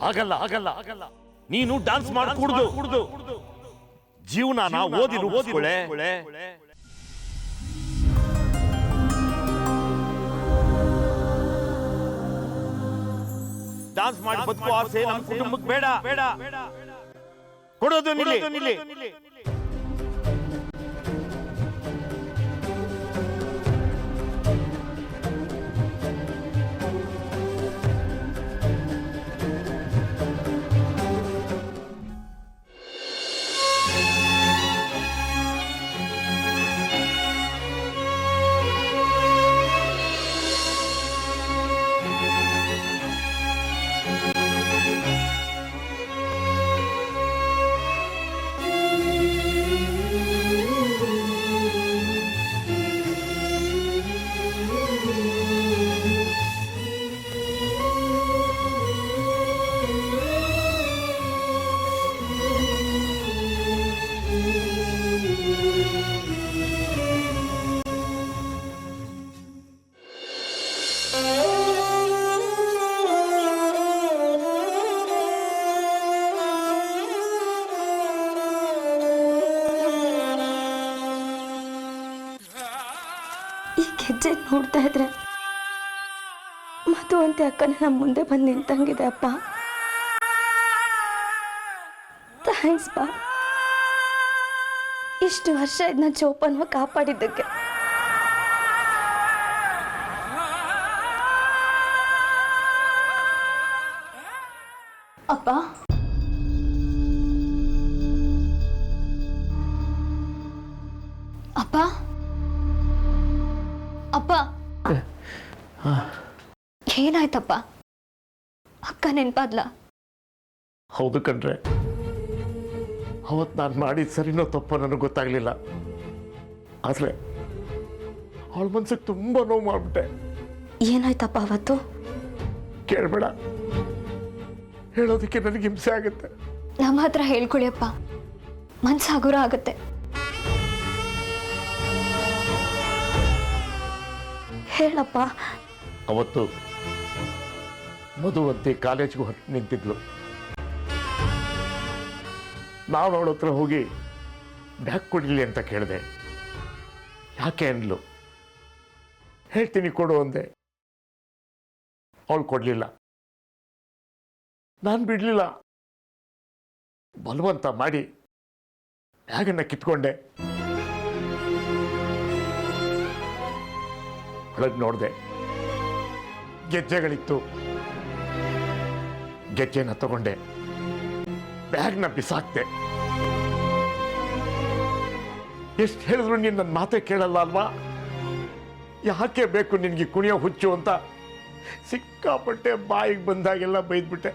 ಆಗಲ್ಲ ಆಗಲ್ಲ ಆಗಲ್ಲ ನೀನು ಡ್ಯಾನ್ಸ್ ಮಾಡಿ ಕುಡ್ದು ಜೀವನ ಓದಿ ರೂಪಿಸ್ಕೊಳ್ಳೆ. ಡ್ಯಾನ್ಸ್ ಮಾಡಿ ಬದುಕೋ ಆಸೆ ನಮ್ಮ ಕುಟುಂಬಕ್ಕೆ ಬೇಡ ಬೇಡ ಕೊಡೋದು ನಿಲ್ಲಿ. ಹೆಜ್ಜೆ ನೋಡ್ತಾ ಇದ್ರೆ ಮಧು ಅಂತ ಅಕ್ಕನ ನಮ್ಮ ಮುಂದೆ ಬಂದು ನಿಂತಂಗಿದೆ ಅಪ್ಪ. ಥ್ಯಾಂಕ್ಸ್ ಬಾ, ಇಷ್ಟು ವರ್ಷ ಇದನ್ನ ಜೋಪಾನವಾಗಿ ಕಾಪಾಡಿದ್ದಕ್ಕೆ. ಅಪ್ಪ ಅಪ್ಪ ಅಪ್ಪ ಏನಾಯ್ತಪ್ಪ? ಅಕ್ಕ ನೆನ್ಪಾದ್ಲ? ಹೌದು ಕಣ್ರೆ, ಅವತ್ತು ನಾನು ಮಾಡಿದ ಸರಿನೋ ತಪ್ಪೋ ನನಗೆ ಗೊತ್ತಾಗಲಿಲ್ಲ. ಆದರೆ ಅವಳ ಮನ್ಸಿಗೆ ತುಂಬ ನೋವು ಮಾಡಿಬಿಟ್ಟೆ. ಏನಾಯ್ತಪ್ಪ ಅವತ್ತು? ಕೇಳಬೇಡ, ಹೇಳೋದಕ್ಕೆ ನನಗೆ ಹಿಂಸೆ ಆಗುತ್ತೆ. ನಮ್ಮ ಹತ್ರ ಹೇಳ್ಕೊಳ್ಳಿಯಪ್ಪ, ಮನ್ಸಾಗುರ ಆಗುತ್ತೆ. ಹೇಳಪ್ಪ. ಅವತ್ತು ಮಧುವಂತಿ ಕಾಲೇಜ್ಗೆ ಹೊರಟು ನಿಂತಿದ್ಲು. ನಾನು ಅವಳ ಹತ್ರ ಹೋಗಿ ಬ್ಯಾಗ್ ಕೊಡಿಲಿ ಅಂತ ಕೇಳಿದೆ. ಯಾಕೆ ಅನ್ಲು. ಹೇಳ್ತೀನಿ ಕೊಡು ಅಂದೆ. ಅವಳು ಕೊಡಲಿಲ್ಲ. ನಾನು ಬಿಡಲಿಲ್ಲ. ಬಲವಂತ ಮಾಡಿ ಬ್ಯಾಗನ್ನು ಕಿತ್ಕೊಂಡೆ. ಒಳಗೆ ನೋಡಿದೆ, ಗೆಜ್ಜೆಗಳಿತ್ತು. ಗೆಜ್ಜೆನ ತಗೊಂಡೆ, ಬ್ಯಾಗ್ನ ಬಿಸಾಕ್ತೆ. ಎಷ್ಟು ಹೇಳಿದ್ರು ನೀನು ನನ್ನ ಮಾತೇ ಕೇಳಲ್ಲ ಅಲ್ವಾ? ಯಾಕೆ ಬೇಕು ನಿನಗೆ ಕುಣಿಯೋ ಹುಚ್ಚು ಅಂತ ಸಿಕ್ಕಾಪಟ್ಟೆ ಬಾಯಿಗೆ ಬಂದಾಗೆಲ್ಲ ಬೈದ್ಬಿಟ್ಟೆ.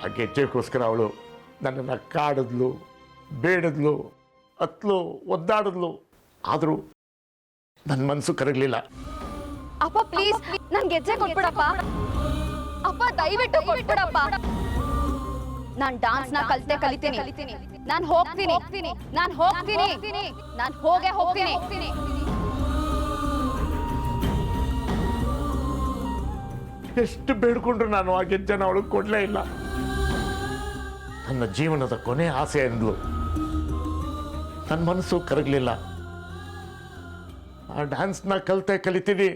ಆ ಗೆಜ್ಜೆಗೋಸ್ಕರ ಅವಳು ನನ್ನನ್ನು ಕಾಡಿದ್ಲು, ಬೇಡದ್ಲು, ಹತ್ಲು, ಒದ್ದಾಡಿದ್ಲು. ಆದರೂ ನನ್ನ ಮನಸ್ಸು ಕರಗಲಿಲ್ಲ. ಅಪ್ಪ ಪ್ಲೀಸ್ ನನ್ ಗೆಜ್ಜೆ ಕೊಟ್ಬಿಡಪ್ಪ. ಅಪ್ಪ ದಯವಿಟ್ಟು ಕೊಟ್ಬಿಡಪ್ಪ. ನಾನ್ ಡಾನ್ಸ್ ನ ಕಲಿತೀನಿ. ನಾನು ಹೋಗ್ತೀನಿ. ನಾನು ಹೋಗ್ತೀನಿ. ಎಷ್ಟು ಬೇಡ್ಕೊಂಡ್ರು ನಾನು ಆ ಗೆಜ್ಜೆನ ಅವಳಿಗೆ ಕೊಡಲೇ ಇಲ್ಲ. ನನ್ನ ಜೀವನದ ಕೊನೆ ಆಸೆ ಅಂದ್ಲು. ನನ್ನ ಮನಸ್ಸು ಕರಗಲಿಲ್ಲ. ಆ ಡ್ಯಾನ್ಸ್ನ ಕಲಿತೀನಿ,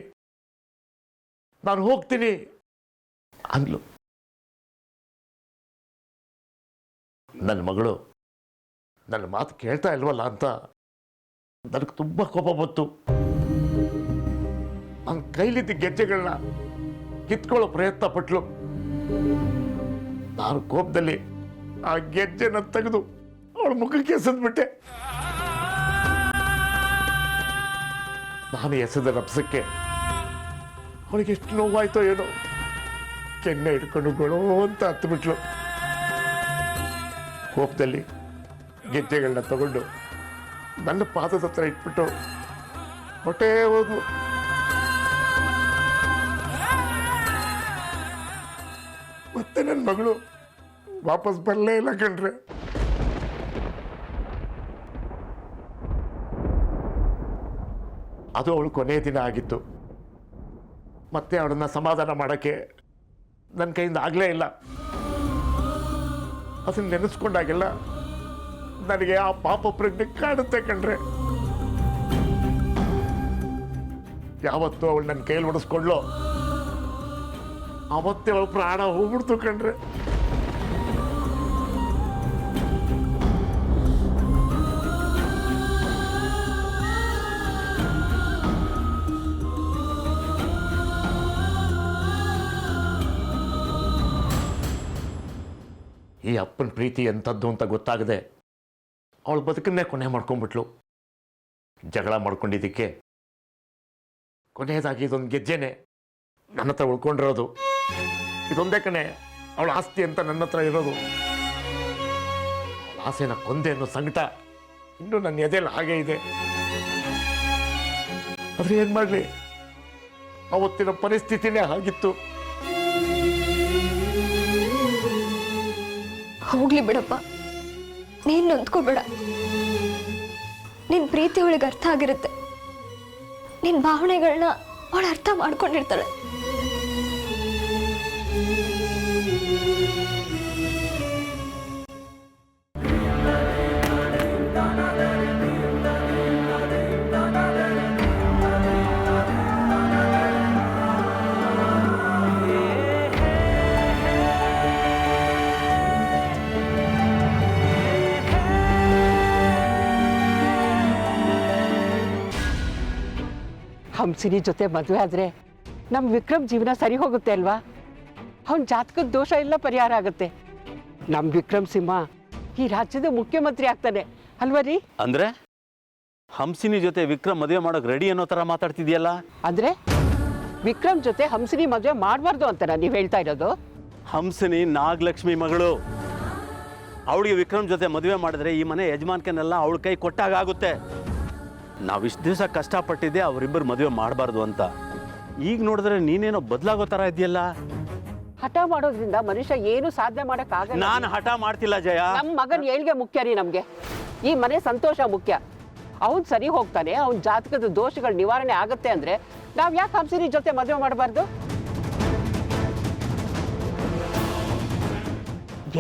ನಾನು ಹೋಗ್ತೀನಿ ಅಂದ್ಲು. ನನ್ನ ಮಗಳು ನನ್ನ ಮಾತು ಕೇಳ್ತಾ ಇಲ್ವಲ್ಲ ಅಂತ ನನಗೆ ತುಂಬ ಕೋಪ ಬಂತು. ನನ್ನ ಕೈಲಿದ್ದ ಗೆಜ್ಜೆಗಳನ್ನ ಕಿತ್ಕೊಳ್ಳೋ ಪ್ರಯತ್ನ ಪಟ್ಲು. ನಾನು ಕೋಪದಲ್ಲಿ ಆ ಗೆಜ್ಜೆನ ತೆಗೆದು ಅವಳ ಮುಖಕ್ಕೆ ಎಸೆದ್ಬಿಟ್ಟೆ. ನಾನು ಎಸೆದ ರಭಸಕ್ಕೆ ಅವಳಿಗೆ ಎಷ್ಟು ನೋವಾಯ್ತೋ ಏನೋ. ಕೆನ್ನೆ ಹಿಡ್ಕೊಂಡು ಗೊಳೋ ಅಂತ ಹತ್ತುಬಿಟ್ಲು. ಕೋಪದಲ್ಲಿ ಗೆಜ್ಜೆಗಳನ್ನ ತಗೊಂಡು ನನ್ನ ಪಾದದ ಹತ್ರ ಇಟ್ಬಿಟ್ಟು ಹೊಟ್ಟೆ ಹೋದ್ಲು. ಮತ್ತೆ ನನ್ನ ಮಗಳು ವಾಪಸ್ ಬರಲೇ ಇಲ್ಲ ಕಣ್ರೆ. ಅದು ಅವಳು ಕೊನೆಯ ದಿನ ಆಗಿತ್ತು. ಮತ್ತೆ ಅವಳನ್ನ ಸಮಾಧಾನ ಮಾಡೋಕ್ಕೆ ನನ್ನ ಕೈಯಿಂದ ಆಗಲೇ ಇಲ್ಲ. ಅದನ್ನು ನೆನೆಸ್ಕೊಂಡಾಗೆಲ್ಲ ನನಗೆ ಆ ಪಾಪ ಪ್ರಜ್ಞೆ ಕಾಡುತ್ತೆ ಕಣ್ರೆ. ಯಾವತ್ತೂ ಅವಳು ನನ್ನ ಕೈಯಲ್ಲಿ ಹೊಡೆಸ್ಕೊಂಡ್ಲು ಅವತ್ತೇ ಅವಳು ಪ್ರಾಣ ಹೋಗ್ಬಿಡ್ತು ಕಣ್ರೆ. ಈ ಅಪ್ಪನ ಪ್ರೀತಿ ಎಂಥದ್ದು ಅಂತ ಗೊತ್ತಾಗದೆ ಅವಳು ಬದುಕನ್ನೇ ಕೊನೆ ಮಾಡ್ಕೊಂಡ್ಬಿಟ್ಲು. ಜಗಳ ಮಾಡ್ಕೊಂಡಿದ್ದಕ್ಕೆ ಕೊನೆಯದಾಗಿ ಇದೊಂದು ಗೆಜ್ಜೆನೆ ನನ್ನ ಹತ್ರ ಉಳ್ಕೊಂಡಿರೋದು. ಇದೊಂದೇ ಕಣೆ ಅವಳ ಆಸ್ತಿ ಅಂತ ನನ್ನ ಹತ್ರ ಇರೋದು. ಅವಳ ಆಸೆನ ಕೊಂದೆ ಅನ್ನೋ ಸಂಕಟ ಇನ್ನೂ ನನ್ನ ಎದೆಯಲ್ಲಿ ಹಾಗೆ ಇದೆ. ಆದ್ರೆ ಏನ್ ಮಾಡಲಿ, ಅವತ್ತಿನ ಪರಿಸ್ಥಿತಿನೇ ಆಗಿತ್ತು. ಹೋಗ್ಲಿ ಬಿಡಪ್ಪ, ನೀನ್ ನೊಂದ್ಕೋಬೇಡ. ನಿನ್ ಪ್ರೀತಿ ಅವಳಿಗೆ ಅರ್ಥ ಆಗಿರುತ್ತೆ. ನಿನ್ ಭಾವನೆಗಳನ್ನ ಅವಳು ಅರ್ಥ ಮಾಡ್ಕೊಂಡಿರ್ತಾಳೆ. ಹಂಸಿನಿ ಜೊತೆ ಮದುವೆ ಆದರೆ ನಮ್ಮ ವಿಕ್ರಮ್ ಜೀವನ ಸರಿ ಹೋಗುತ್ತೆ ಅಲ್ವಾ? ಅವನ ಜಾತಕದ ದೋಷ ಎಲ್ಲ ಪರಿಹಾರ ಆಗುತ್ತೆ. ನಮ್ಮ ವಿಕ್ರಮ್ ಸಿಂಹ ಈ ರಾಜ್ಯದ ಮುಖ್ಯಮಂತ್ರಿ ಆಗ್ತಾನೆ ಅಲ್ವಾ ರೀ? ಅಂದ್ರೆ ಹಂಸಿನಿ ಜೊತೆ ವಿಕ್ರಮ್ ಮದುವೆ ಮಾಡೋಕೆ ರೆಡಿ ಅನ್ನೋ ಥರ ಮಾತಾಡ್ತಿದ್ಯಲ್ಲ? ಅಂದರೆ ವಿಕ್ರಮ್ ಜೊತೆ ಹಂಸಿನಿ ಮದುವೆ ಮಾಡಬಾರ್ದು ಅಂತ ನೀವು ಹೇಳ್ತಾ ಇರೋದು? ಹಂಸಿನಿ ನಾಗಲಕ್ಷ್ಮಿ ಮಗಳು. ಅವಳಿಗೆ ವಿಕ್ರಮ್ ಜೊತೆ ಮದುವೆ ಮಾಡಿದ್ರೆ ಈ ಮನೆ ಯಜಮಾನ್ಕನೆಲ್ಲ ಅವಳ ಕೈ ಕೊಟ್ಟಾಗುತ್ತೆ. ನಾವಿಷ್ಟು ದಿವಸ ಕಷ್ಟಪಟ್ಟಿದ್ದೆ ಅವರಿಬ್ಬರು ಮದುವೆ ಮಾಡಬಾರ್ದು ಅಂತ. ಈಗ ನೋಡಿದ್ರೆ ನೀನೇನೋ ಬದಲಾಗೋ ಥರ ಇದೆಯಲ್ಲ. ಹಠ ಮಾಡೋದ್ರಿಂದ ಮನುಷ್ಯ ಏನು ಸಾಧನೆ ಮಾಡೋಕ್ಕಾಗಲ್ಲ. ನಾನು ಹಠ ಮಾಡ್ತಿಲ್ಲ ಜಯ. ನಮ್ಮ ಮಗನ ಏಳ್ಗೆ ಮುಖ್ಯ ರೀ ನಮಗೆ. ಈ ಮನೆ ಸಂತೋಷ ಮುಖ್ಯ. ಅವನು ಸರಿ ಹೋಗ್ತಾನೆ, ಅವನ ಜಾತಕದ ದೋಷಗಳ ನಿವಾರಣೆ ಆಗುತ್ತೆ ಅಂದರೆ ನಾವು ಯಾಕೆ ಹಂಸಿನಿ ಜೊತೆ ಮದುವೆ ಮಾಡಬಾರ್ದು?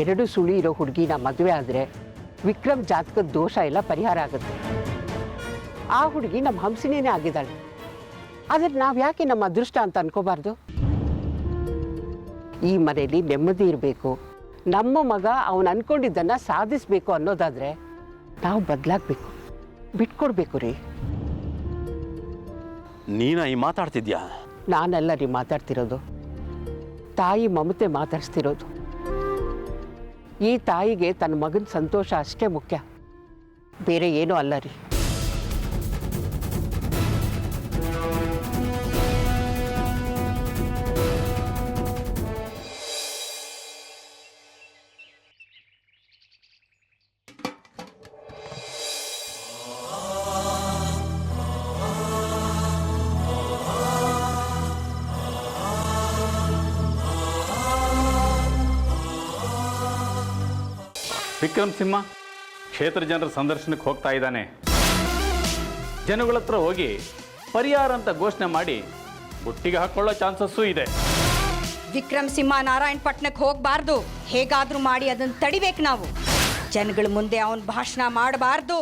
ಎರಡು ಸುಳಿ ಇರೋ ಹುಡುಗಿನ ಮದುವೆ ಆದರೆ ವಿಕ್ರಮ್ ಜಾತಕದ ದೋಷ ಎಲ್ಲ ಪರಿಹಾರ ಆಗುತ್ತೆ. ಆ ಹುಡುಗಿ ನಮ್ಮ ಹಂಸಿನೇ ಆಗಿದ್ದಾಳೆ. ಆದರೆ ನಾವು ಯಾಕೆ ನಮ್ಮ ಅದೃಷ್ಟ ಅಂತ ಅನ್ಕೋಬಾರ್ದು? ಈ ಮನೆಯಲ್ಲಿ ನೆಮ್ಮದಿ ಇರಬೇಕು, ನಮ್ಮ ಮಗ ಅವನು ಅನ್ಕೊಂಡಿದ್ದನ್ನು ಸಾಧಿಸಬೇಕು ಅನ್ನೋದಾದರೆ ನಾವು ಬದಲಾಗಬೇಕು, ಬಿಟ್ಕೊಡ್ಬೇಕು ರೀ. ನೀನ ಈ ಮಾತಾಡ್ತಿದ್ಯಾ? ನಾನೆಲ್ಲ ರೀ ಮಾತಾಡ್ತಿರೋದು, ತಾಯಿ ಮಮತೆ ಮಾತಾಡ್ಸ್ತಿರೋದು. ಈ ತಾಯಿಗೆ ತನ್ನ ಮಗನ ಸಂತೋಷ ಅಷ್ಟೇ ಮುಖ್ಯ, ಬೇರೆ ಏನೂ ಅಲ್ಲ ರೀ. ವಿಕ್ರಮ್ ಸಿಂಹ ಕ್ಷೇತ್ರ ಜನರ ಸಂದರ್ಶನಕ್ಕೆ ಹೋಗ್ತಾ ಇದ್ದಾನೆ. ಜನಗಳ ಹತ್ರ ಹೋಗಿ ಪರಿಹಾರ ಅಂತ ಘೋಷಣೆ ಮಾಡಿ ಬುಟ್ಟಿಗೆ ಹಾಕೊಳ್ಳೋ ಚಾನ್ಸಸ್ಸು ಇದೆ. ವಿಕ್ರಮ್ ಸಿಂಹ ನಾರಾಯಣಪಟ್ಟಣಕ್ಕೆ ಹೋಗಬಾರ್ದು. ಹೇಗಾದ್ರೂ ಮಾಡಿ ಅದನ್ನು ತಡಿಬೇಕು ನಾವು. ಜನಗಳ ಮುಂದೆ ಅವನ ಭಾಷಣ ಮಾಡಬಾರ್ದು.